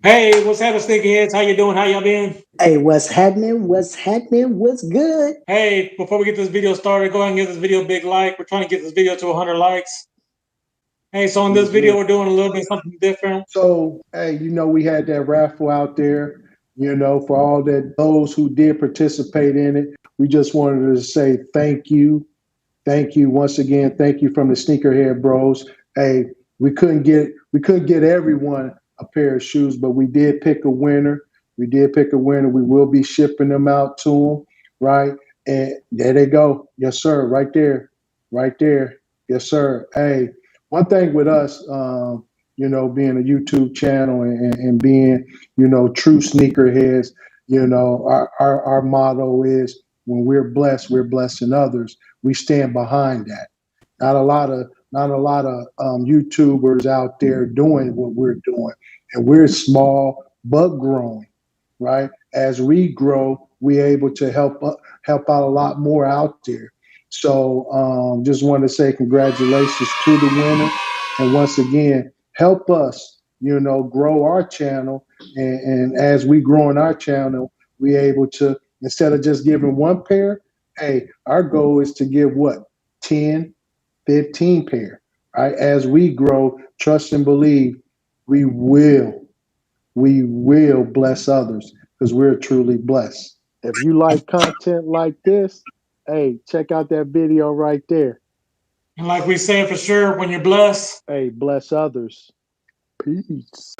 Hey, what's happening, sneakerheads? How you doing? How y'all been? Hey, what's happening? What's happening? What's good? Hey, before we get this video started, go ahead and give this video a big like. We're trying to get this video to 100 likes. Hey, so in this Yes, video, sir. we're doing a little bit something different. So, hey, we had that raffle out there, for all that those who did participate in it. We just wanted to say thank you. Thank you once again. Thank you from the Sneakerhead Bros. Hey, we couldn't get everyone a pair of shoes, but we did pick a winner. We did pick a winner. We will be shipping them out to them, right? And there they go. Yes, sir. Right there. Right there. Yes, sir. Hey, one thing with us, being a YouTube channel and being, true sneakerheads, our motto is when we're blessing others. We stand behind that. Not a lot of YouTubers out there doing what we're doing, and we're small but growing. Right? As we grow, we're able to help out a lot more out there. So, just want to say congratulations to the winner, and once again, help us, grow our channel, and as we grow in our channel, we able to, instead of just giving one pair, hey, our goal is to give what, 10, 15 pair. Right? As we grow, trust and believe, we will, we will bless others because we're truly blessed. If you like content like this, hey, check out that video right there. And like we said for sure, when you're blessed, Hey, bless others. Peace.